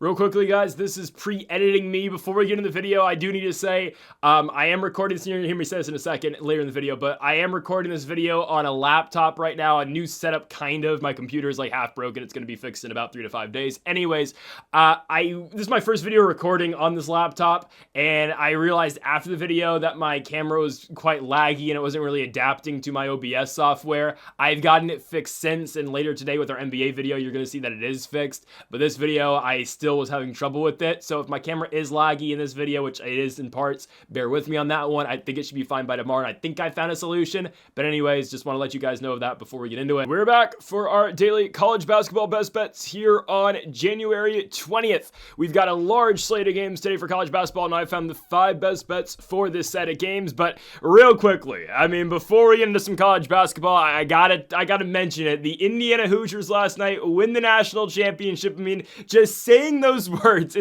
Real quickly, guys, this is pre-editing me. Before we get into the video, I do need to say, I am recording this, and you're gonna hear me say this in a second later in the video, but I am recording this video on a laptop right now, a new setup, kind of. My computer is like half broken. It's gonna be fixed in about 3 to 5 days. Anyways, this is my first video recording on this laptop, and I realized after the video that my camera was quite laggy and it wasn't really adapting to my OBS software. I've gotten it fixed since, and later today with our NBA video, you're gonna see that it is fixed, but this video, I still was having trouble with it. So if my camera is laggy in this video, which it is in parts, bear with me on that one. I think it should be fine by tomorrow, and I think I found a solution. But anyways, just want to let you guys know of that before we get into it. We're back for our daily college basketball best bets here on January 20th. We've got a large slate of games today for college basketball, and I found the 5 best bets for this set of games. But real quickly, I mean, before we get into some college basketball, I gotta mention it. The Indiana Hoosiers last night win the national championship. I mean, just saying those words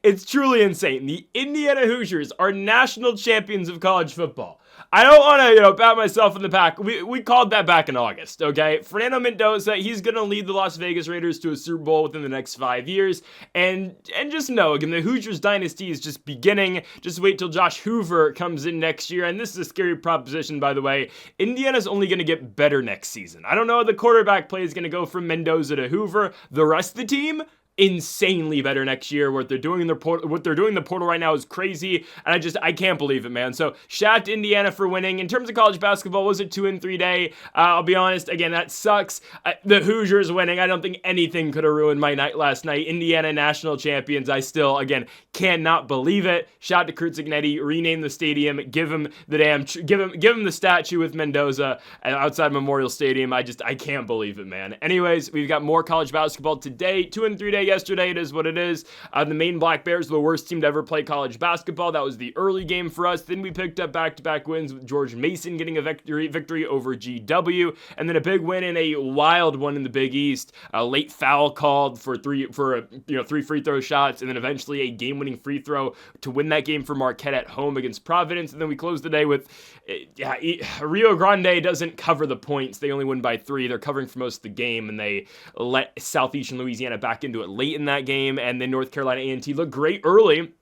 it's truly insane. The Indiana Hoosiers are national champions of college football. I don't want to, pat myself in the back. We called that back in August, okay? Fernando Mendoza, he's going to lead the Las Vegas Raiders to a Super Bowl within the next 5 years. And just know, again, the Hoosiers dynasty is just beginning. Just wait till Josh Hoover comes in next year. And this is a scary proposition, by the way. Indiana's only going to get better next season. I don't know how the quarterback play is going to go from Mendoza to Hoover. The rest of the team, insanely better next year. What they're doing in the portal right now is crazy, and I can't believe it, man. So shout out to Indiana for winning. In terms of college basketball, was it 2-3 day? I'll be honest, again, that sucks. The Hoosiers winning, I don't think anything could have ruined my night last night. Indiana national champions. I still, again, cannot believe it. Shout out to Kurt Zignetti, rename the stadium, give him the statue with Mendoza outside Memorial Stadium. I can't believe it, man. Anyways, we've got more college basketball today. 2-3 day yesterday. It is what it is. The Maine Black Bears were the worst team to ever play college basketball. That was the early game for us. Then we picked up back-to-back wins with George Mason getting a victory over GW, and then a big win and a wild one in the Big East. A late foul called for three free throw shots, and then eventually a game-winning free throw to win that game for Marquette at home against Providence. And then we closed the day with Rio Grande doesn't cover the points. They only win by 3. They're covering for most of the game, and they let Southeastern Louisiana back into it late in that game. And then North Carolina A&T looked great early.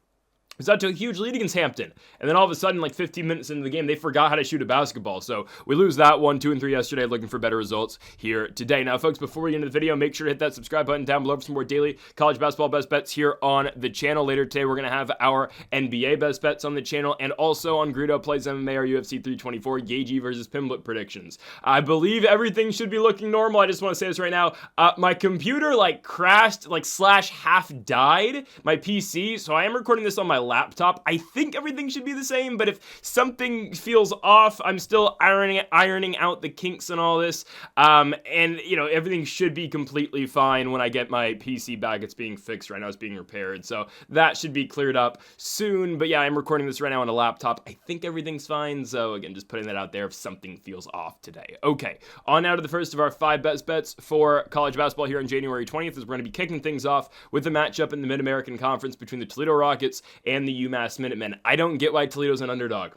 It was out to a huge lead against Hampton. And then all of a sudden, like 15 minutes into the game, they forgot how to shoot a basketball. So we lose that one, 2-3 yesterday, looking for better results here today. Now, folks, before we get into the video, make sure to hit that subscribe button down below for some more daily college basketball best bets here on the channel. Later today, we're going to have our NBA best bets on the channel, and also on Greedo Plays MMA, our UFC 324 Gagey versus Pimblett predictions. I believe everything should be looking normal. I just want to say this right now. My computer crashed, / half died, my PC. So I am recording this on my laptop. I think everything should be the same, but if something feels off, I'm still ironing out the kinks and all this. And everything should be completely fine when I get my PC back. It's being fixed right now. It's being repaired. So that should be cleared up soon. But yeah, I'm recording this right now on a laptop. I think everything's fine. So again, just putting that out there if something feels off today. Okay, on now to the first of our 5 best bets for college basketball here on January 20th, as we're going to be kicking things off with the matchup in the Mid-American Conference between the Toledo Rockets and the UMass Minutemen. I don't get why Toledo's an underdog.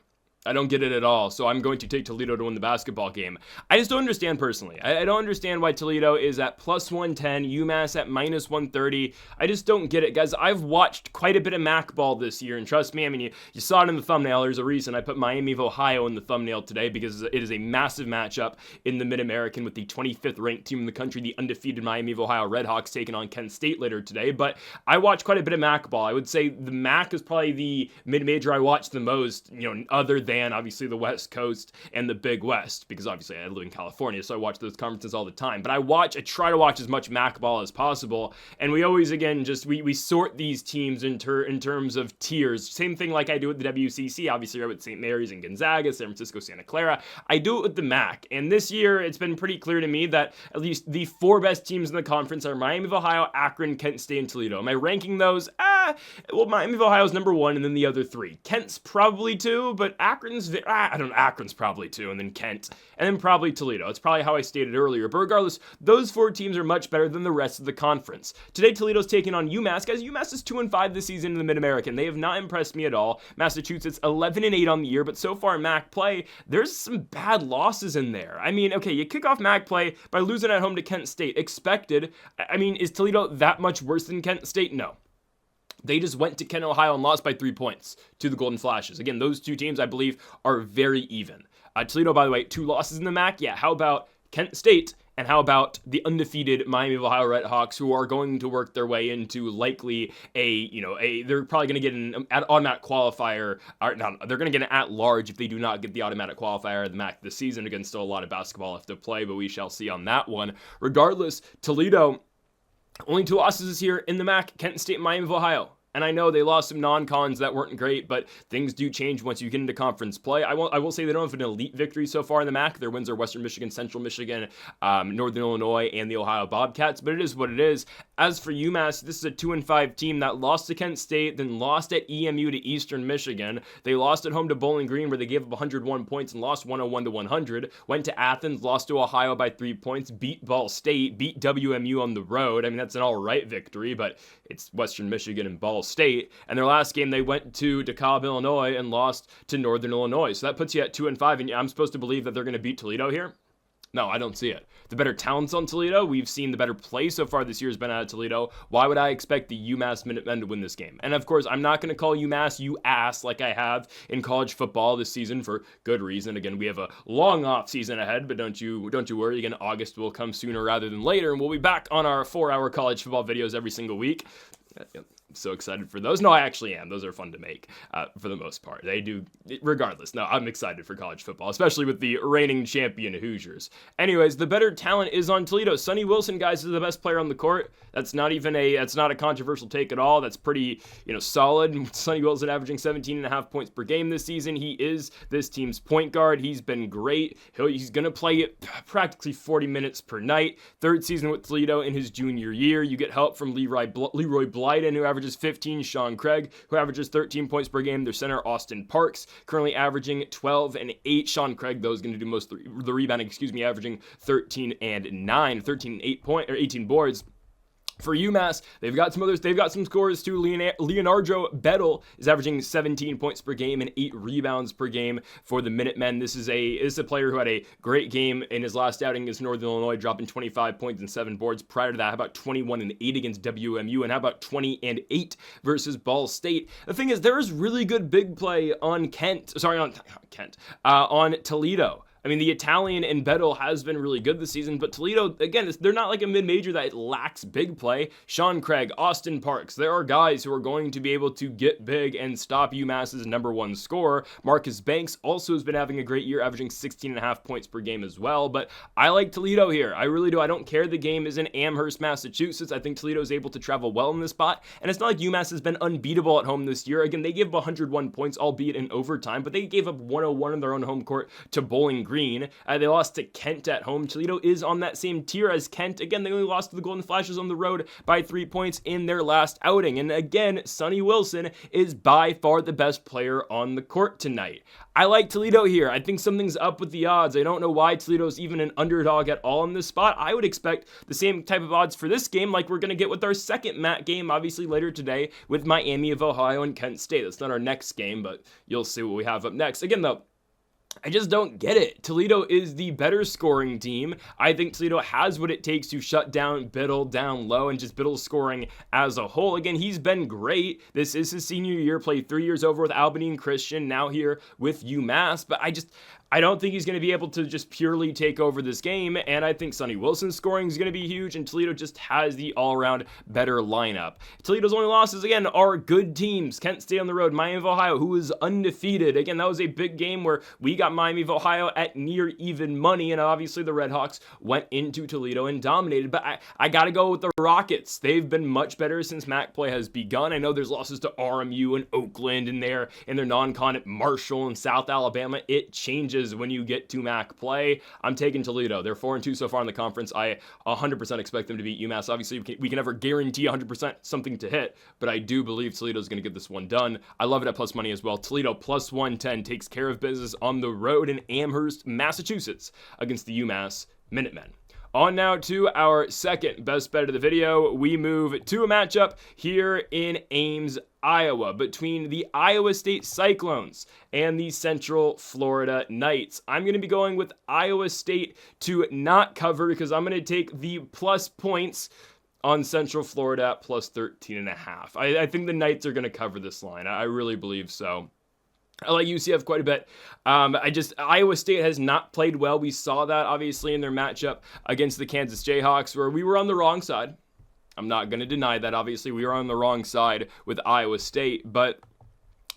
I don't get it at all, so I'm going to take Toledo to win the basketball game. I just don't understand personally. I don't understand why Toledo is at +110, UMass at -130. I just don't get it, guys. I've watched quite a bit of MAC ball this year, and trust me, I mean, you saw it in the thumbnail. There's a reason I put Miami of Ohio in the thumbnail today, because it is a massive matchup in the Mid-American with the 25th ranked team in the country, the undefeated Miami of Ohio Redhawks, taking on Kent State later today. But I watched quite a bit of MAC ball. I would say the MAC is probably the mid-major I watched the most, other than obviously the West Coast and the Big West, because obviously I live in California, so I watch those conferences all the time. But I try to watch as much MAC ball as possible, and we always, again, we sort these teams in terms of tiers. Same thing like I do with the WCC, obviously, right, with St. Mary's and Gonzaga, San Francisco, Santa Clara. I do it with the MAC, and this year it's been pretty clear to me that at least the 4 best teams in the conference are Miami of Ohio, Akron, Kent State, and Toledo. Am I ranking those? Well, Miami of Ohio is number 1, and then the other 3. Kent's probably 2, but Akron I don't know, Akron's probably 2, and then Kent, and then probably Toledo. It's probably how I stated earlier. But regardless, those 4 teams are much better than the rest of the conference. Today, Toledo's taking on UMass. Guys, UMass is 2-5 this season in the Mid-American. They have not impressed me at all. Massachusetts 11-8 on the year, but so far in MAC play, there's some bad losses in there. I mean, okay, you kick off MAC play by losing at home to Kent State. Expected. I mean, is Toledo that much worse than Kent State? No. They just went to Kent, Ohio and lost by 3 points to the Golden Flashes. Again, those 2 teams, I believe, are very even. Toledo, by the way, 2 losses in the MAC. Yeah, how about Kent State? And how about the undefeated Miami of Ohio Redhawks, who are going to work their way into likely they're probably going to get an automatic qualifier, or no, they're going to get an at-large if they do not get the automatic qualifier of the MAC this season. Again, still a lot of basketball left to play, but we shall see on that one. Regardless, Toledo, only 2 losses this year in the MAC, Kent State and Miami of Ohio. And I know they lost some non-cons that weren't great, but things do change once you get into conference play. I will say they don't have an elite victory so far in the MAC. Their wins are Western Michigan, Central Michigan, Northern Illinois, and the Ohio Bobcats, but it is what it is. As for UMass, this is a 2-5 team that lost to Kent State, then lost at EMU to Eastern Michigan. They lost at home to Bowling Green, where they gave up 101 points and lost 101-100. Went to Athens, lost to Ohio by 3 points, beat Ball State, beat WMU on the road. I mean, that's an all-right victory, but it's Western Michigan and Ball State. And their last game, they went to DeKalb, Illinois, and lost to Northern Illinois. So that puts you at 2-5, and I'm supposed to believe that they're going to beat Toledo here? No, I don't see it. The better talents on Toledo, we've seen the better play so far this year has been out of Toledo. Why would I expect the UMass Minutemen to win this game? And of course, I'm not going to call UMass you ass like I have in college football this season for good reason. Again, we have a long off season ahead, but don't you worry. Again, August will come sooner rather than later, and we'll be back on our 4-hour college football videos every single week. I'm so excited for those. No, I actually am. Those are fun to make for the most part. They do, regardless. No, I'm excited for college football, especially with the reigning champion Hoosiers. Anyways, the better talent is on Toledo. Sonny Wilson, guys, is the best player on the court. That's not a controversial take at all. That's pretty, solid. Sonny Wilson averaging 17.5 points per game this season. He is this team's point guard. He's been great. He's going to play practically 40 minutes per night. 3rd season with Toledo in his junior year. You get help from Leroy Blyden, who averages 15, Sean Craig, who averages 13 points per game. Their center, Austin Parks, currently averaging 12 and 8. Sean Craig, though, is going to do most of the rebounding, averaging 13 and 8 18 boards. For UMass, they've got some others. They've got some scores too. Leonardo Bettel is averaging 17 points per game and 8 rebounds per game for the Minutemen. This is a player who had a great game in his last outing against Northern Illinois, dropping 25 points and 7 boards. Prior to that, how about 21 and 8 against WMU, and how about 20 and 8 versus Ball State? The thing is, there is really good big play on Toledo. I mean, the Italian in Bettel has been really good this season, but Toledo, again, they're not like a mid-major that lacks big play. Sean Craig, Austin Parks, there are guys who are going to be able to get big and stop UMass's number 1 scorer. Marcus Banks also has been having a great year, averaging 16.5 points per game as well, but I like Toledo here. I really do. I don't care the game is in Amherst, Massachusetts. I think Toledo is able to travel well in this spot, and it's not like UMass has been unbeatable at home this year. Again, they gave up 101 points, albeit in overtime, but they gave up 101 in their own home court to Bowling Green. They lost to Kent at home. Toledo is on that same tier as Kent. Again, they only lost to the Golden Flashes on the road by 3 points in their last outing. And again, Sonny Wilson is by far the best player on the court tonight. I like Toledo here. I think something's up with the odds. I don't know why Toledo's even an underdog at all in this spot. I would expect the same type of odds for this game like we're going to get with our second MAC game, obviously later today, with Miami of Ohio and Kent State. That's not our next game, but you'll see what we have up next. Again, though, I just don't get it. Toledo is the better scoring team. I think Toledo has what it takes to shut down Bittle down low and just Bittle's scoring as a whole. Again, he's been great. This is his senior year, played 3 years over with Albany and Christian, now here with UMass, but I don't think he's going to be able to just purely take over this game, and I think Sonny Wilson's scoring is going to be huge, and Toledo just has the all-around better lineup. Toledo's only losses, again, are good teams. Kent State on the road, Miami of Ohio, who is undefeated. Again, that was a big game where we got Miami of Ohio at near even money, and obviously the Redhawks went into Toledo and dominated. But I got to go with the Rockets. They've been much better since MAC play has begun. I know there's losses to RMU and Oakland and their non-con at Marshall and South Alabama. It changes when you get to MAC play. I'm taking Toledo. They're 4-2 so far in the conference. I 100% expect them to beat UMass. Obviously, we can never guarantee 100% something to hit, but I do believe Toledo's going to get this one done. I love it at plus money as well. Toledo plus 110 takes care of business on the road in Amherst, Massachusetts against the UMass Minutemen. On now to our second best bet of the video. We move to a matchup here in Ames, Iowa, between the Iowa State Cyclones and the Central Florida Knights. I'm going to be going with Iowa State to not cover because I'm going to take the plus points on Central Florida at plus 13.5. I think the Knights are going to cover this line. I really believe so. I like UCF quite a bit. Iowa State has not played well. We saw that obviously in their matchup against the Kansas Jayhawks where we were on the wrong side. I'm not going to deny that. Obviously, we were on the wrong side with Iowa State, but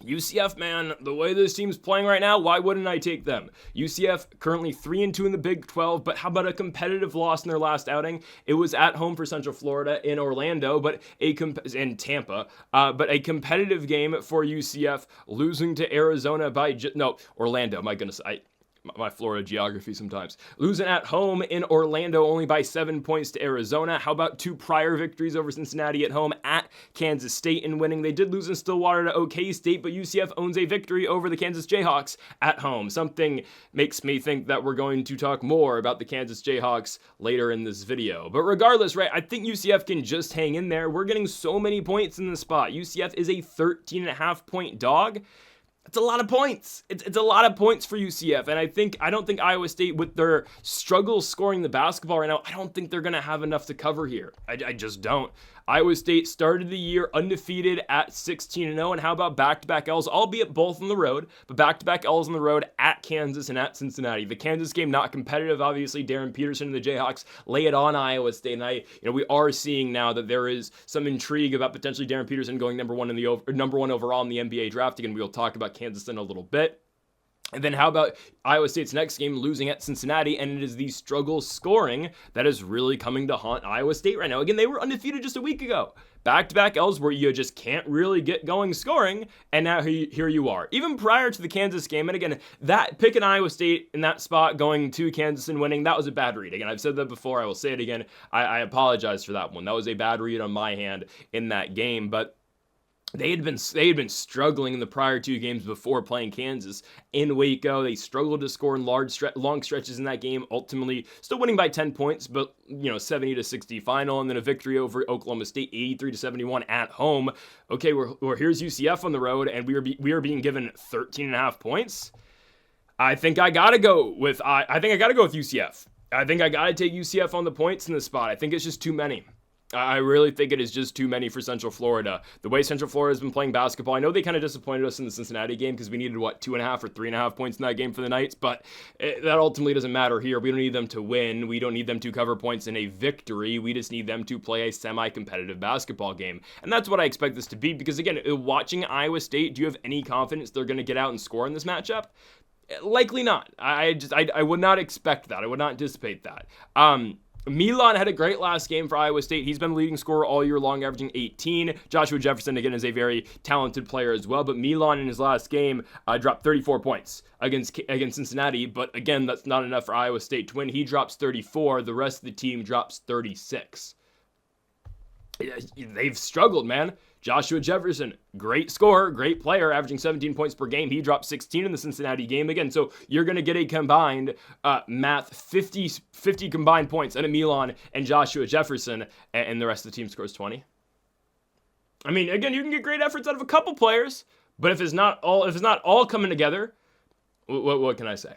UCF, man, the way this team's playing right now, why wouldn't I take them? UCF currently 3-2 in the Big 12, but how about a competitive loss in their last outing? It was at home for Central Florida in Orlando, in Tampa, but a competitive game for UCF, losing to Arizona by Orlando. My goodness, my Florida geography sometimes. Losing at home in Orlando only by 7 points to Arizona. How about 2 prior victories over Cincinnati at home at Kansas State and winning? They did lose in Stillwater to OK State, but UCF owns a victory over the Kansas Jayhawks at home. Something makes me think that we're going to talk more about the Kansas Jayhawks later in this video. But regardless, right, I think UCF can just hang in there. We're getting so many points in the spot. UCF is a 13.5 point dog. It's a lot of points. It's a lot of points for UCF. And I don't think Iowa State, with their struggles scoring the basketball right now, I don't think they're going to have enough to cover here. I just don't. Iowa State started the year undefeated at 16-0, and how about back-to-back L's, albeit both on the road, but back-to-back L's on the road at Kansas and at Cincinnati. The Kansas game not competitive, obviously. Darren Peterson and the Jayhawks lay it on Iowa State, and we are seeing now that there is some intrigue about potentially Darren Peterson going number one overall in the NBA draft. Again, we'll talk about Kansas in a little bit. And then how about Iowa State's next game losing at Cincinnati, and it is the struggle scoring that is really coming to haunt Iowa State right now. Again, they were undefeated just a week ago. Back-to-back L's where you just can't really get going scoring, and now here you are. Even prior to the Kansas game, and again, that picking Iowa State in that spot going to Kansas and winning, that was a bad read. Again, I've said that before, I will say it again. I apologize for that one. That was a bad read on my hand in that game, but they had been struggling in the prior 2 games before playing Kansas in Waco. They struggled to score in long stretches in that game, ultimately still winning by 10 points, but 70-60 final, and then a victory over Oklahoma State 83-71 at home. Okay, here's UCF on the road, and we are being given 13.5 points. I think I gotta go with UCF. I think I gotta take UCF on the points in this spot. I think it's just too many. I really think it is just too many for Central Florida. The way Central Florida has been playing basketball, I know they kind of disappointed us in the Cincinnati game because we needed, 2.5 or 3.5 points in that game for the Knights, but that ultimately doesn't matter here. We don't need them to win. We don't need them to cover points in a victory. We just need them to play a semi-competitive basketball game. And that's what I expect this to be because, again, watching Iowa State, do you have any confidence they're going to get out and score in this matchup? Likely not. I would not expect that. I would not anticipate that. Milan had a great last game for Iowa State. He's been leading scorer all year long, averaging 18. Joshua Jefferson, again, is a very talented player as well. But Milan in his last game dropped 34 points against Cincinnati. But again, that's not enough for Iowa State to win. He drops 34. The rest of the team drops 36. They've struggled, man. Joshua Jefferson, great scorer, great player, averaging 17 points per game. He dropped 16 in the Cincinnati game. Again, so you're going to get a combined 50 combined points out of Milan and Joshua Jefferson, and the rest of the team scores 20. I mean, again, you can get great efforts out of a couple players, but if it's not all coming together, what can I say?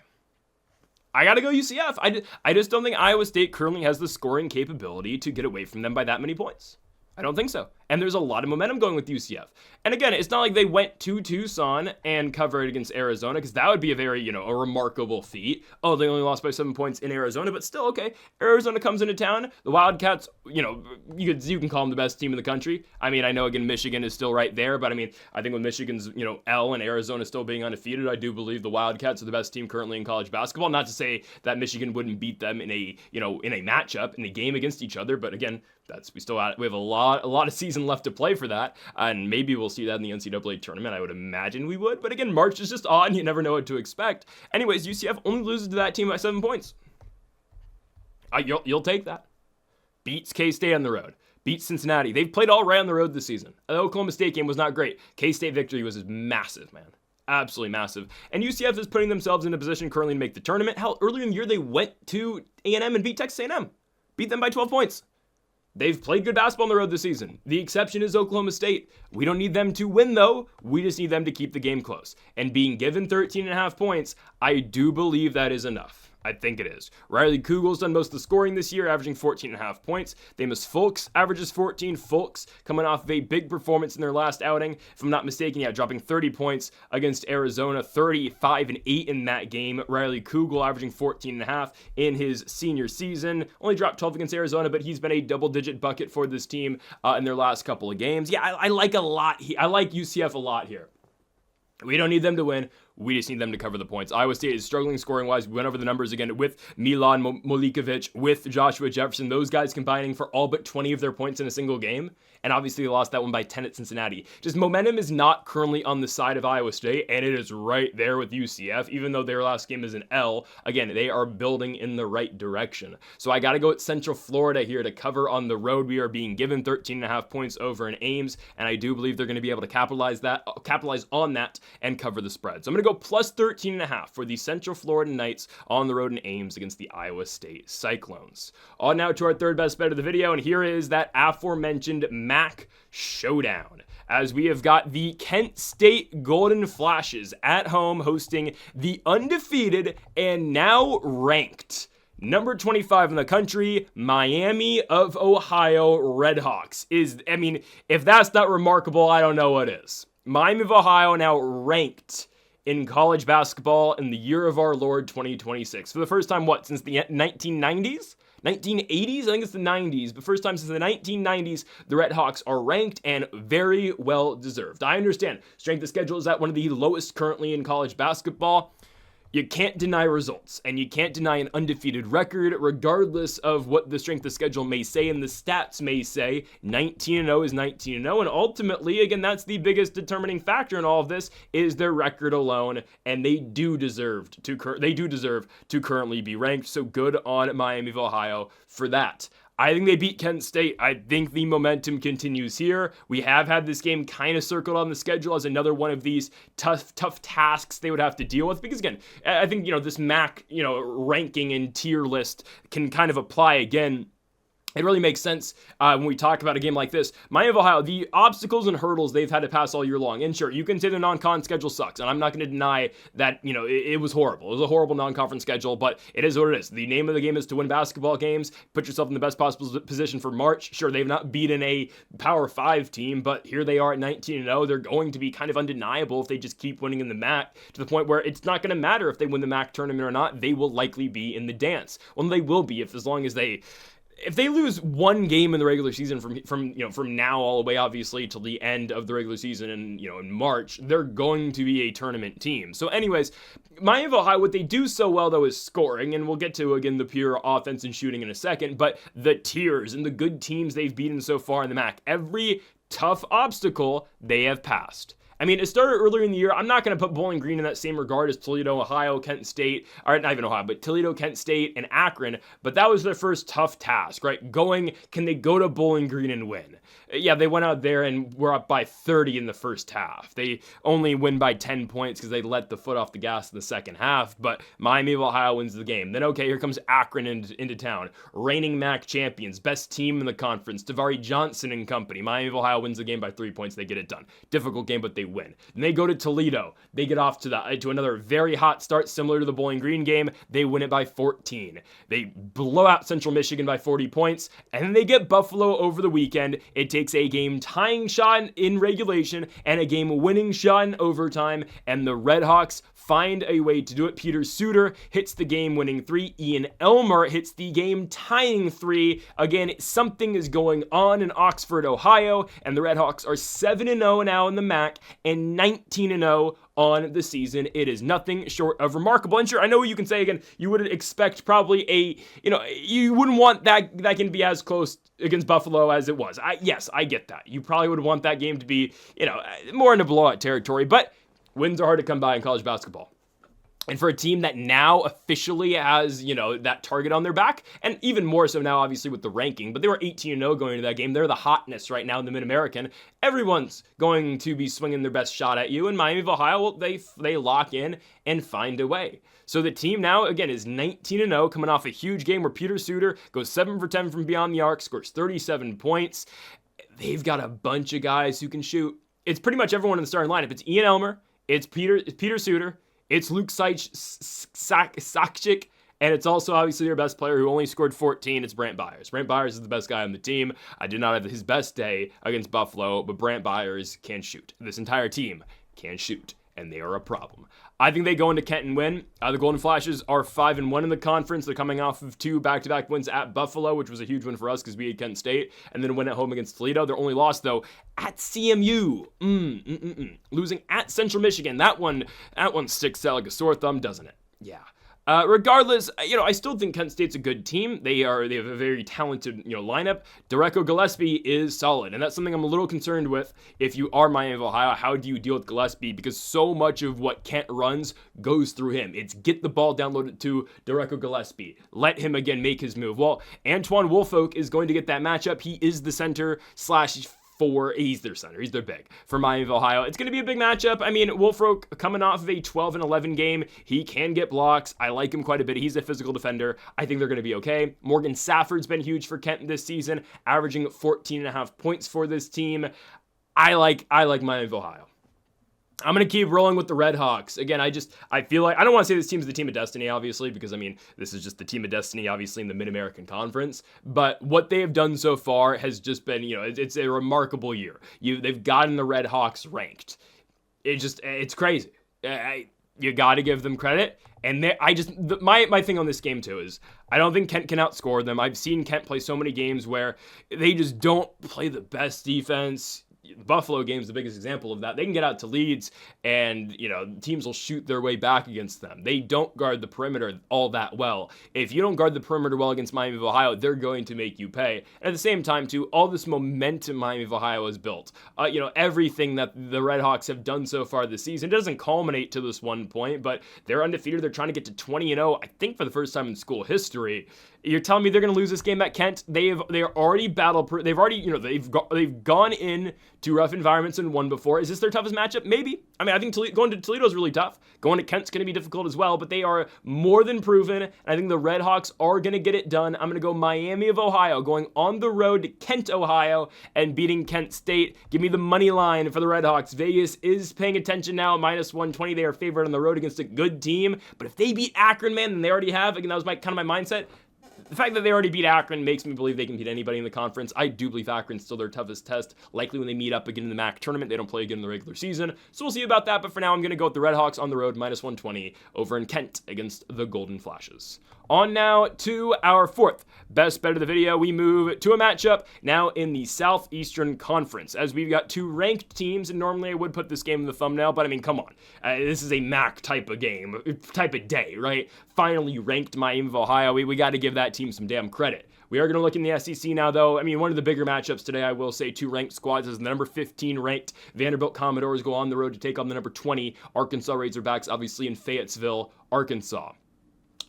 I got to go UCF. I just don't think Iowa State currently has the scoring capability to get away from them by that many points. I don't think so. And there's a lot of momentum going with UCF. And again, it's not like they went to Tucson and covered against Arizona, because that would be a very, a remarkable feat. Oh, they only lost by 7 points in Arizona, but still, okay. Arizona comes into town. The Wildcats, you can call them the best team in the country. I mean, I know, again, Michigan is still right there, but I mean, I think with Michigan's, L and Arizona still being undefeated, I do believe the Wildcats are the best team currently in college basketball. Not to say that Michigan wouldn't beat them in a matchup, in a game against each other, but again, we have a lot of season left to play for that, and maybe we'll see that in the NCAA tournament. I would imagine we would, but again, March is just on. You never know what to expect. Anyways, UCF only loses to that team by 7 points. You'll take that. Beats K-State on the road. Beats Cincinnati. They've played all right on the road this season. The Oklahoma State game was not great. K-State victory was massive, man. Absolutely massive. And UCF is putting themselves in a position currently to make the tournament. Hell, earlier in the year, they went to A&M and beat Texas A&M. Beat them by 12 points. They've played good basketball on the road this season. The exception is Oklahoma State. We don't need them to win, though. We just need them to keep the game close. And being given 13.5 points, I do believe that is enough. I think it is. Riley Kugel's done most of the scoring this year, averaging 14.5 points. Damus Fulks averages 14. Fulks coming off of a big performance in their last outing. If I'm not mistaken, dropping 30 points against Arizona, 35 and 8 in that game. Riley Kugel averaging 14.5 in his senior season. Only dropped 12 against Arizona, but he's been a double-digit bucket for this team in their last couple of games. I like UCF a lot here. We don't need them to win. We just need them to cover the points. Iowa State is struggling scoring-wise. We went over the numbers again with Milan Molikovic, with Joshua Jefferson. Those guys combining for all but 20 of their points in a single game. And obviously they lost that one by 10 at Cincinnati. Just momentum is not currently on the side of Iowa State, and it is right there with UCF. Even though their last game is an L, again, they are building in the right direction. So I got to go with Central Florida here to cover on the road. We are being given 13.5 points over in Ames, and I do believe they're going to be able to capitalize on that and cover the spread. So I'm going to go plus 13.5 for the Central Florida Knights on the road in Ames against the Iowa State Cyclones. On now to our third best bet of the video, and here is that aforementioned MAC showdown, as we have got the Kent State Golden Flashes at home hosting the undefeated and now ranked number 25 in the country, Miami of Ohio Redhawks. If that's not remarkable, I don't know what is. Miami of Ohio now ranked in college basketball in the year of our Lord 2026. For the first time, since the 1990s? 1980s? I think it's the 90s, but first time since the 1990s, the Red Hawks are ranked and very well deserved. I understand strength of schedule is at one of the lowest currently in college basketball. You can't deny results, and you can't deny an undefeated record, regardless of what the strength of schedule may say and the stats may say. 19-0 is 19-0, and ultimately, again, that's the biggest determining factor in all of this, is their record alone, and they do deserve to currently be ranked, so good on Miami of Ohio for that. I think they beat Kent State. I think the momentum continues here. We have had this game kind of circled on the schedule as another one of these tough tasks they would have to deal with. Because again, I think, this MAC, ranking and tier list can kind of apply again. It really makes sense when we talk about a game like this. Miami of Ohio, the obstacles and hurdles they've had to pass all year long. And sure, you can say the non-con schedule sucks, and I'm not going to deny that, it was horrible. It was a horrible non-conference schedule, but it is what it is. The name of the game is to win basketball games, put yourself in the best possible position for March. Sure, they've not beaten a Power 5 team, but here they are at 19-0. They're going to be kind of undeniable if they just keep winning in the MAC, to the point where it's not going to matter if they win the MAC tournament or not. They will likely be in the dance. Well, they will be as long as if they lose one game in the regular season from now all the way obviously till the end of the regular season in March, they're going to be a tournament team. So anyways, Miami of Ohio, what they do so well though is scoring, and we'll get to again the pure offense and shooting in a second, but the tiers and the good teams they've beaten so far in the MAC, every tough obstacle they have passed. It started earlier in the year. I'm not going to put Bowling Green in that same regard as Toledo, Ohio, Kent State, or not even Ohio, but Toledo, Kent State, and Akron, but that was their first tough task, right? Can they go to Bowling Green and win? Yeah, they went out there and were up by 30 in the first half. They only win by 10 points because they let the foot off the gas in the second half, but Miami of Ohio wins the game. Then, okay, here comes Akron into town. Reigning MAC champions, best team in the conference, Tavari Johnson and company. Miami of Ohio wins the game by 3 points. They get it done. Difficult game, but they win. Then they go to Toledo. They get off to another very hot start, similar to the Bowling Green game. They win it by 14. They blow out Central Michigan by 40 points, and then they get Buffalo over the weekend. It takes takes a game-tying shot in regulation and a game-winning shot in overtime, and the Redhawks find a way to do it. Peter Suter hits the game-winning 3. Ian Elmer hits the game-tying 3. Again, something is going on in Oxford, Ohio, and the Redhawks are 7-0 now in the MAC and 19-0 on the season. It is nothing short of remarkable. And sure, I know you can say again, you would expect probably you wouldn't want that game to be as close against Buffalo as it was. Yes, I get that. You probably would want that game to be, more into blowout territory, but wins are hard to come by in college basketball. And for a team that now officially has, that target on their back, and even more so now, obviously, with the ranking, but they were 18-0 going into that game. They're the hotness right now in the Mid-American. Everyone's going to be swinging their best shot at you. And Miami of Ohio, well, they lock in and find a way. So the team now, again, is 19-0, coming off a huge game where Peter Suter goes 7 for 10 from beyond the arc, scores 37 points. They've got a bunch of guys who can shoot. It's pretty much everyone in the starting lineup. It's Ian Elmer, it's Peter Suter, it's Luke Sakchik, and it's also obviously their best player who only scored 14. It's Brant Byers. Brant Byers is the best guy on the team. I did not have his best day against Buffalo, but Brant Byers can shoot. This entire team can shoot, and they are a problem. I think they go into Kent and win. The Golden Flashes are 5-1 in the conference. They're coming off of 2 back-to-back wins at Buffalo, which was a huge win for us because we had Kent State, and then a win at home against Toledo. Their only loss, though, at CMU. Losing at Central Michigan. That one sticks out like a sore thumb, doesn't it? Yeah. Regardless, I still think Kent State's a good team. They have a very talented, lineup. Derecho Gillespie is solid, and that's something I'm a little concerned with. If you are Miami of Ohio, how do you deal with Gillespie? Because so much of what Kent runs goes through him. It's get the ball downloaded to Derecho Gillespie. Let him again make his move. Well, Antoine Woolfolk is going to get that matchup. He is the center / he's their center. He's their big for Miami of Ohio. It's going to be a big matchup. I mean, Woolfolk coming off of a 12-11 game. He can get blocks. I like him quite a bit. He's a physical defender. I think they're going to be okay. Morgan Safford's been huge for Kent this season, averaging 14.5 points for this team. I like Miami of Ohio. I'm going to keep rolling with the Redhawks. Again, I feel like, I don't want to say this team's the team of destiny, obviously, because, this is just the team of destiny, obviously, in the Mid-American Conference. But what they have done so far has just been, it's a remarkable year. They've gotten the Redhawks ranked. It's crazy. You got to give them credit. And my thing on this game, too, is I don't think Kent can outscore them. I've seen Kent play so many games where they just don't play the best defense. The Buffalo game is the biggest example of that. They can get out to leads and, teams will shoot their way back against them. They don't guard the perimeter all that well. If you don't guard the perimeter well against Miami of Ohio, they're going to make you pay. And at the same time, too, all this momentum Miami of Ohio has built. Everything that the Redhawks have done so far this season doesn't culminate to this one point, but they're undefeated. They're trying to get to 20-0, I think for the first time in school history. You're telling me they're going to lose this game at Kent? They're already they've already, they've gone in to rough environments and won before. Is this their toughest matchup? Maybe. I think going to Toledo is really tough. Going to Kent's going to be difficult as well, but they are more than proven. And I think the Redhawks are going to get it done. I'm going to go Miami of Ohio, going on the road to Kent, Ohio, and beating Kent State. Give me the money line for the Redhawks. Vegas is paying attention now, -120. They are favored on the road against a good team. But if they beat Akron, man, then they already have. Again, that was my mindset. The fact that they already beat Akron makes me believe they can beat anybody in the conference. I do believe Akron's still their toughest test. Likely when they meet up again in the MAC tournament, they don't play again in the regular season. So we'll see about that. But for now, I'm going to go with the Redhawks on the road, -120 over in Kent against the Golden Flashes. On now to our 4th best bet of the video. We move to a matchup now in the Southeastern Conference, as we've got 2 ranked teams, and normally I would put this game in the thumbnail, but come on. This is a MAC type of game, type of day, right? Finally ranked Miami of Ohio. We got to give that team some damn credit. We are going to look in the SEC now, though. One of the bigger matchups today, I will say, 2 ranked squads as the number 15 ranked Vanderbilt Commodores go on the road to take on the number 20 Arkansas Razorbacks, obviously in Fayetteville, Arkansas.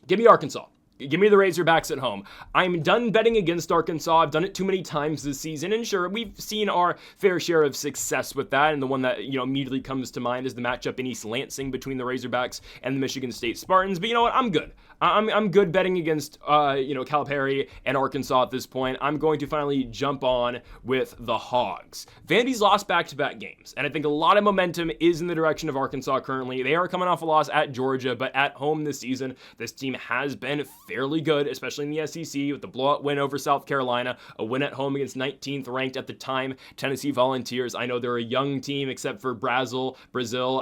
Give me Arkansas. Give me the Razorbacks at home. I'm done betting against Arkansas. I've done it too many times this season, and sure, we've seen our fair share of success with that, and the one that, immediately comes to mind is the matchup in East Lansing between the Razorbacks and the Michigan State Spartans, but you know what? I'm good. I'm good betting against, Calipari and Arkansas at this point. I'm going to finally jump on with the Hogs. Vandy's lost back-to-back games, and I think a lot of momentum is in the direction of Arkansas currently. They are coming off a loss at Georgia, but at home this season, this team has been fairly good, especially in the SEC, with the blowout win over South Carolina, a win at home against 19th ranked at the time Tennessee Volunteers. I know they're a young team except for Brazil.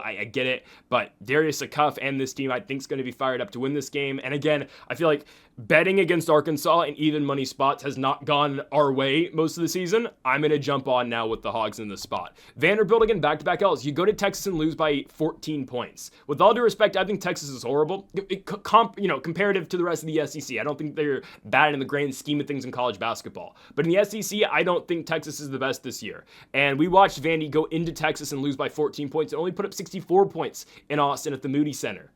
I get it, but Darius Acuff and this team I think is going to be fired up to win this game. And again, I feel like betting against Arkansas in even money spots has not gone our way most of the season. I'm going to jump on now with the Hogs in this spot. Vanderbilt, again, back-to-back L's. You go to Texas and lose by 14 points. With all due respect, I think Texas is horrible. Comparative to the rest of the SEC. I don't think they're bad in the grand scheme of things in college basketball. But in the SEC, I don't think Texas is the best this year. And we watched Vandy go into Texas and lose by 14 points and only put up 64 points in Austin at the Moody Center.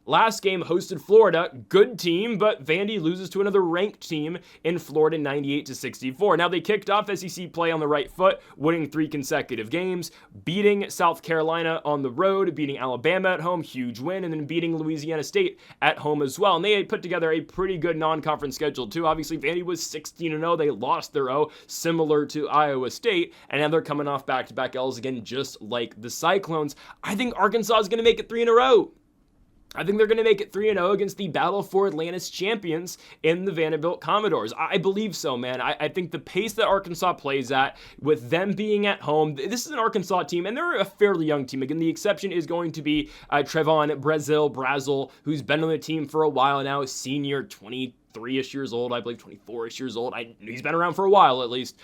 Last game hosted Florida, good team, but Vandy loses to another ranked team in Florida 98-64. Now they kicked off SEC play on the right foot, winning 3 consecutive games, beating South Carolina on the road, beating Alabama at home, huge win, and then beating Louisiana State at home as well. And they had put together a pretty good non-conference schedule too. Obviously Vandy was 16-0, they lost their O, similar to Iowa State, and now they're coming off back-to-back L's again, just like the Cyclones. I think Arkansas is going to make it 3 in a row. I think they're going to make it 3-0 against the Battle for Atlantis champions in the Vanderbilt Commodores. I believe so, man. I think the pace that Arkansas plays at, with them being at home, this is an Arkansas team, and they're a fairly young team. Again, the exception is going to be Trevon Brazil, who's been on the team for a while now, senior, 23-ish years old, I believe 24-ish years old. He's been around for a while, at least.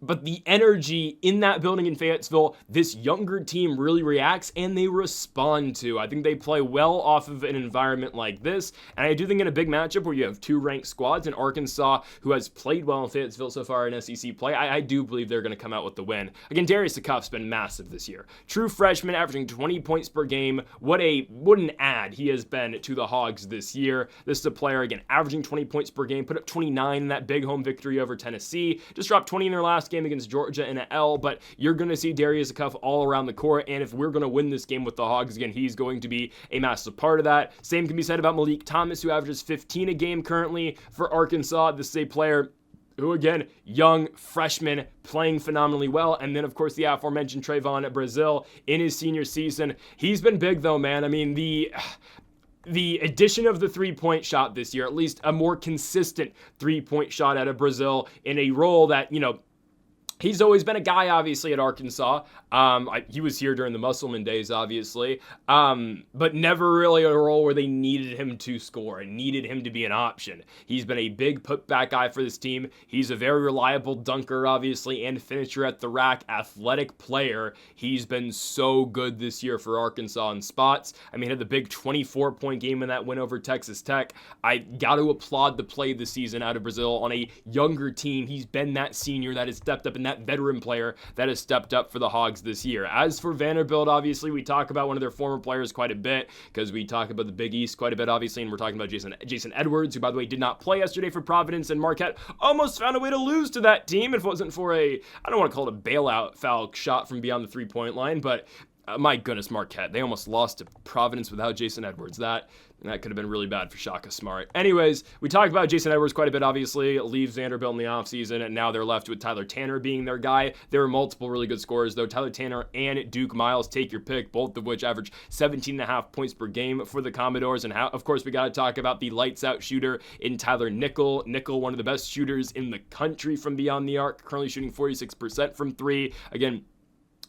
But the energy in that building in Fayetteville, this younger team really reacts and they respond to. I think they play well off of an environment like this. And I do think in a big matchup where you have 2 ranked squads and Arkansas, who has played well in Fayetteville so far in SEC play, I do believe they're going to come out with the win. Again, Darius Acuff's been massive this year. True freshman, averaging 20 points per game. What an add he has been to the Hogs this year. This is a player, again, averaging 20 points per game, put up 29 in that big home victory over Tennessee. Just dropped 20 in their last game against Georgia in an L, but you're going to see Darius Acuff all around the court, and if we're going to win this game with the Hogs, again, he's going to be a massive part of that. Same can be said about Malik Thomas, who averages 15 a game currently for Arkansas. This is a player who, again, young freshman, playing phenomenally well. And then, of course, the aforementioned Trevon Brazil in his senior season. He's been big, though, man. I mean, the addition of the three-point shot this year, at least a more consistent three-point shot out of Brazil in a role that, he's always been a guy, obviously, at Arkansas. He was here during the Musselman days, obviously, but never really a role where they needed him to score and needed him to be an option. He's been a big putback guy for this team. He's a very reliable dunker, obviously, and finisher at the rack, athletic player. He's been so good this year for Arkansas in spots. I mean, had the big 24-point game in that win over Texas Tech. I got to applaud the play this season out of Brazil on a younger team. He's been that senior that has stepped up, and that veteran player that has stepped up for the Hogs this year. As for Vanderbilt, obviously, we talk about one of their former players quite a bit because we talk about the Big East quite a bit, obviously, and we're talking about Jason Edwards, who, by the way, did not play yesterday for Providence, and Marquette almost found a way to lose to that team if it wasn't for I don't want to call it a bailout foul shot from beyond the three-point line, but my goodness, Marquette. They almost lost to Providence without Jason Edwards. That could have been really bad for Shaka Smart. Anyways, we talked about Jason Edwards quite a bit, obviously. Leaves Vanderbilt in the offseason, and now they're left with Tyler Tanner being their guy. There are multiple really good scorers, though. Tyler Tanner and Duke Miles, take your pick, both of which average 17.5 points per game for the Commodores. And of course, we got to talk about the lights-out shooter in Tyler Nickel. Nickel, one of the best shooters in the country from beyond the arc, currently shooting 46% from three. Again,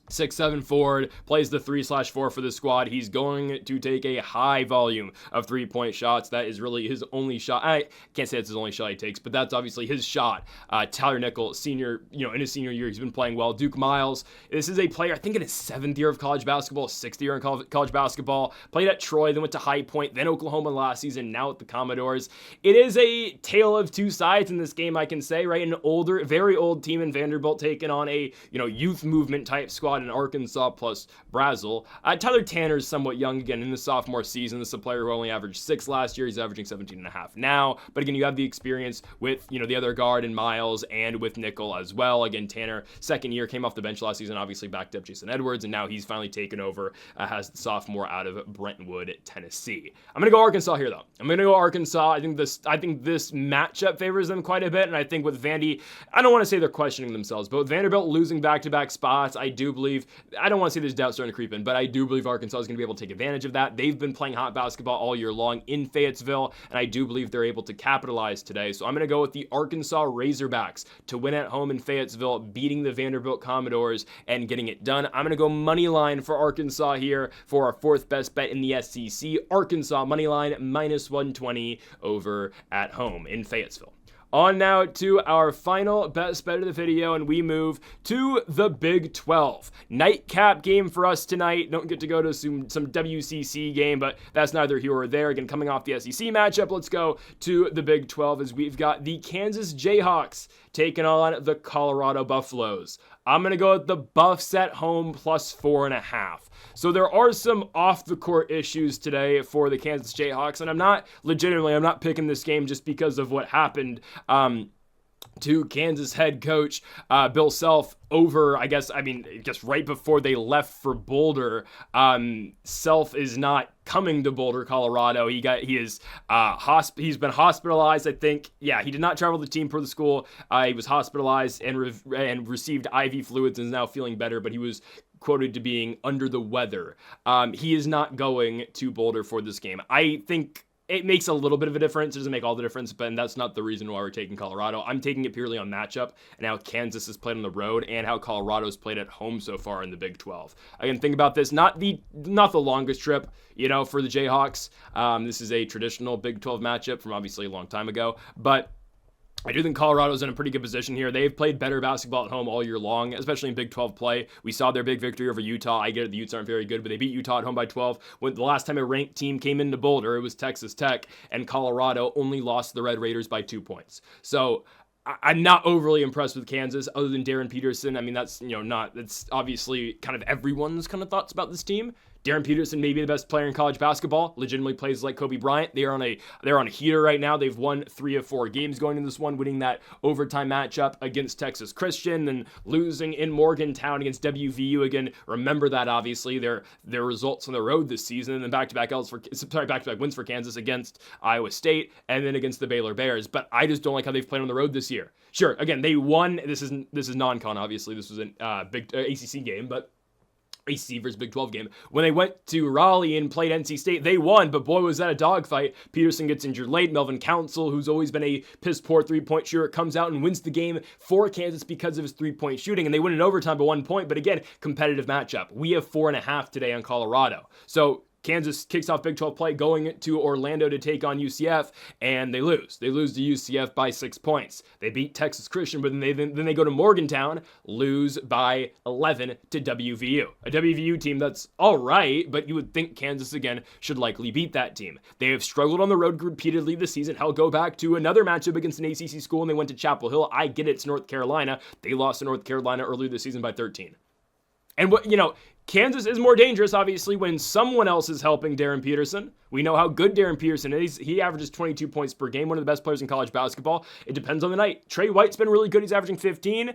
6'7" forward, plays the 3/4 for the squad. He's going to take a high volume of three-point shots. That is really his only shot. I can't say it's his only shot he takes, but that's obviously his shot. Tyler Nickel, senior, in his senior year, he's been playing well. Duke Miles, this is a player, I think in his 7th year of college basketball, 6th year in college basketball, played at Troy, then went to High Point, then Oklahoma last season, now at the Commodores. It is a tale of two sides in this game, I can say, right? An older, very old team in Vanderbilt taking on a, youth movement type squad in Arkansas plus Brazil. Tyler Tanner is somewhat young again in the sophomore season. This is a player who only averaged 6 last year. He's averaging 17.5 now. But again, you have the experience with, the other guard in Miles and with Nickel as well. Again, Tanner, 2nd year, came off the bench last season, obviously backed up Jason Edwards, and now he's finally taken over as the sophomore out of Brentwood, Tennessee. I'm going to go Arkansas here, though. I'm going to go Arkansas. I think this matchup favors them quite a bit, and I think with Vandy, I don't want to say they're questioning themselves, but with Vanderbilt losing back-to-back spots, I do believe believe, I don't want to say there's doubt starting to creep in, but I do believe Arkansas is going to be able to take advantage of that. They've been playing hot basketball all year long in Fayetteville, and I do believe they're able to capitalize today. So I'm going to go with the Arkansas Razorbacks to win at home in Fayetteville, beating the Vanderbilt Commodores and getting it done. I'm going to go money line for Arkansas here for our fourth best bet in the SEC. Arkansas money line minus 120 over at home in Fayetteville. On now to our final best bet of the video, and we move to the Big 12. Nightcap game for us tonight. Don't get to go to some WCC game, but that's neither here or there. Again, coming off the SEC matchup, let's go to the Big 12 as we've got the Kansas Jayhawks taking on the Colorado Buffaloes. I'm going to go with the Buffs at home plus 4.5. So there are some off-the-court issues today for the Kansas Jayhawks, and I'm not picking this game just because of what happened to Kansas head coach Bill Self over, I guess right before they left for Boulder. Self is not coming to Boulder, Colorado. He's been hospitalized, I think. Yeah, he did not travel the team per the school. He was hospitalized and received IV fluids and is now feeling better, but he was quoted to being under the weather. He is not going to Boulder for this game. I think it makes a little bit of a difference. It doesn't make all the difference, but that's not the reason why we're taking Colorado. I'm taking it purely on matchup and how Kansas has played on the road and how Colorado's played at home so far in the Big 12. Again, think about this, not the longest trip, for the Jayhawks. This is a traditional Big 12 matchup from obviously a long time ago, but I do think Colorado's in a pretty good position here. They've played better basketball at home all year long, especially in Big 12 play. We saw their big victory over Utah. I get it, the Utes aren't very good, but they beat Utah at home by 12. When the last time a ranked team came into Boulder, it was Texas Tech, and Colorado only lost the Red Raiders by 2 points. So I'm not overly impressed with Kansas other than Darren Peterson. I mean, that's obviously kind of everyone's kind of thoughts about this team. Darren Peterson may be the best player in college basketball, legitimately plays like Kobe Bryant. They're on a heater right now. They've won 3 of 4 games going into this one, winning that overtime matchup against Texas Christian and losing in Morgantown against WVU again. Remember that, obviously, their results on the road this season, and then back-to-back wins for Kansas against Iowa State and then against the Baylor Bears. But I just don't like how they've played on the road this year. Sure, again, they won. This is non-con, obviously. This was a big ACC game, but ACC versus Big 12 game. When they went to Raleigh and played NC State, they won, but boy, was that a dogfight. Peterson gets injured late. Melvin Council, who's always been a piss-poor three-point shooter, comes out and wins the game for Kansas because of his three-point shooting, and they win in overtime by 1 point, but again, competitive matchup. We have 4.5 today on Colorado. So Kansas kicks off Big 12 play going to Orlando to take on UCF, and they lose. They lose to UCF by 6 points. They beat Texas Christian, but then they go to Morgantown, lose by 11 to WVU. A WVU team that's all right, but you would think Kansas, again, should likely beat that team. They have struggled on the road repeatedly this season. Hell, go back to another matchup against an ACC school, and they went to Chapel Hill. I get it, it's North Carolina. They lost to North Carolina earlier this season by 13. And Kansas is more dangerous, obviously, when someone else is helping Darren Peterson. We know how good Darren Peterson is. He averages 22 points per game, one of the best players in college basketball. It depends on the night. Trey White's been really good. He's averaging 15.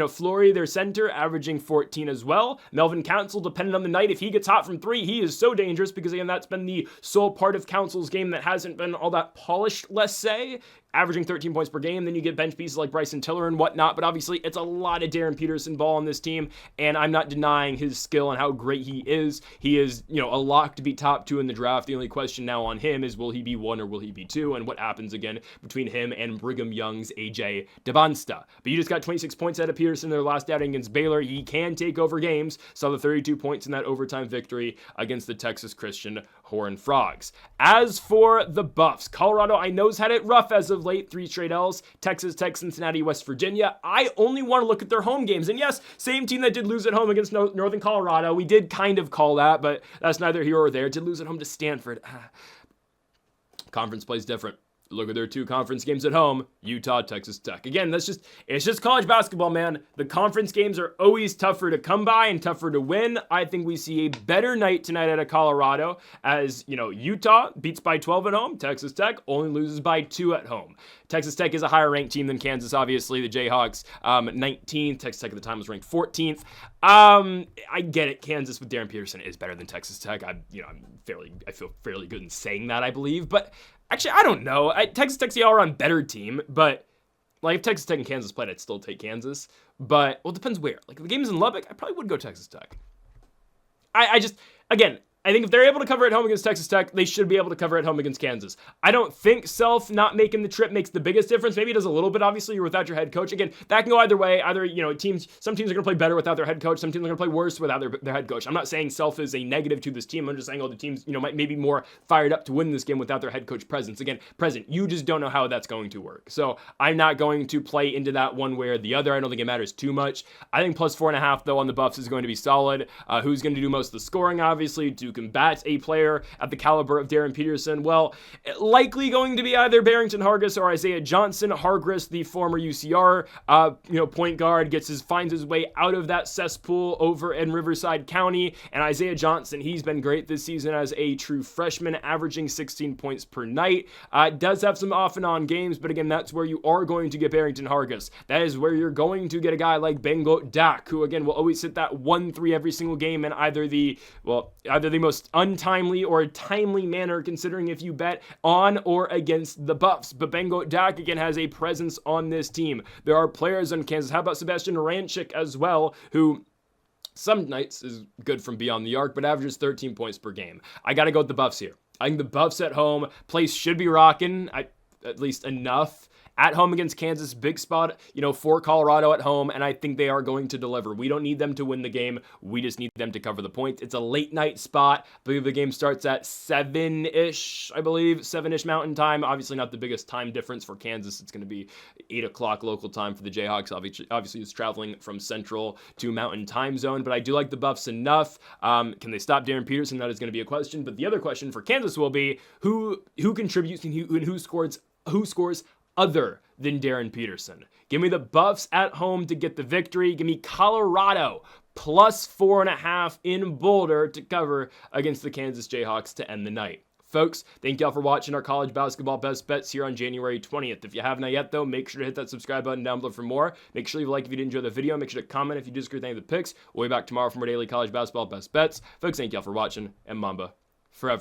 Flory, their center, averaging 14 as well. Melvin Council, depending on the night, if he gets hot from 3, he is so dangerous because, again, that's been the sole part of Council's game that hasn't been all that polished, let's say, averaging 13 points per game. Then you get bench pieces like Bryson Tiller and whatnot, but obviously it's a lot of Darren Peterson ball on this team, and I'm not denying his skill and how great he is. He is, a lock to be top 2 in the draft. The only question now on him is, will he be 1 or will he be 2, and what happens again between him and Brigham Young's AJ Debonsta. But you just got 26 points out of Peterson in their last outing against Baylor. He can take over games. Saw the 32 points in that overtime victory against the Texas Christian Horned Frogs. As for the Buffs, Colorado, I know, has had it rough as of late. 3 straight L's, Texas Tech, Cincinnati, West Virginia. I only want to look at their home games. And yes, same team that did lose at home against Northern Colorado. We did kind of call that, but that's neither here or there. Did lose at home to Stanford. Conference plays different. Look at their 2 conference games at home, Utah, Texas Tech. Again, it's just college basketball, man. The conference games are always tougher to come by and tougher to win. I think we see a better night tonight out of Colorado as, Utah beats by 12 at home. Texas Tech only loses by 2 at home. Texas Tech is a higher ranked team than Kansas, obviously. The Jayhawks, 19th. Texas Tech at the time was ranked 14th. I get it. Kansas with Darren Peterson is better than Texas Tech. I feel fairly good in saying that, I believe. But actually, I don't know. Texas Tech's the all-around better team, but Like, if Texas Tech and Kansas played, I'd still take Kansas. But, well, it depends where. Like, if the game's in Lubbock, I probably would go Texas Tech. I just, again, I think if they're able to cover at home against Texas Tech, they should be able to cover at home against Kansas. I don't think Self not making the trip makes the biggest difference. Maybe it does a little bit. Obviously, you're without your head coach. Again, that can go either way. Either, some teams are going to play better without their head coach. Some teams are going to play worse without their head coach. I'm not saying Self is a negative to this team. I'm just saying all the teams, might maybe more fired up to win this game without their head coach presence. Again, you just don't know how that's going to work. So I'm not going to play into that one way or the other. I don't think it matters too much. I think plus 4.5, though, on the Buffs is going to be solid. Who's going to do most of the scoring, obviously, to combat a player at the caliber of Darren Peterson? Well, likely going to be either Barrington Hargis or Isaiah Johnson. Hargis, the former UCR, point guard, finds his way out of that cesspool over in Riverside County. And Isaiah Johnson, he's been great this season as a true freshman, averaging 16 points per night. Does have some off and on games, but again, that's where you are going to get Barrington Hargis. That is where you're going to get a guy like Bengo Dak, who again will always hit that 1-3 every single game in either the most untimely or a timely manner, considering if you bet on or against the Buffs. But Bengo Dak, again, has a presence on this team. There are players on Kansas. How about Sebastian Ranchik as well, who some nights is good from beyond the arc, but averages 13 points per game. I got to go with the Buffs here. I think the Buffs at home, place should be rocking, at least enough. At home against Kansas, big spot, for Colorado at home, and I think they are going to deliver. We don't need them to win the game. We just need them to cover the points. It's a late night spot. I believe the game starts at 7-ish, 7-ish Mountain Time. Obviously not the biggest time difference for Kansas. It's going to be 8 o'clock local time for the Jayhawks. Obviously, it's traveling from Central to Mountain Time Zone, but I do like the Buffs enough. Can they stop Darren Peterson? That is going to be a question, but the other question for Kansas will be who contributes and who scores other than Darren Peterson. Give me the Buffs at home to get the victory. Give me Colorado plus 4.5 in Boulder to cover against the Kansas Jayhawks to end the night. Folks, thank y'all for watching our college basketball best bets here on January 20th. If you haven't yet, though, make sure to hit that subscribe button down below for more. Make sure you like if you did enjoy the video. Make sure to comment if you disagree with any of the picks. We'll be back tomorrow for more daily college basketball best bets. Folks, thank y'all for watching, and Mamba forever.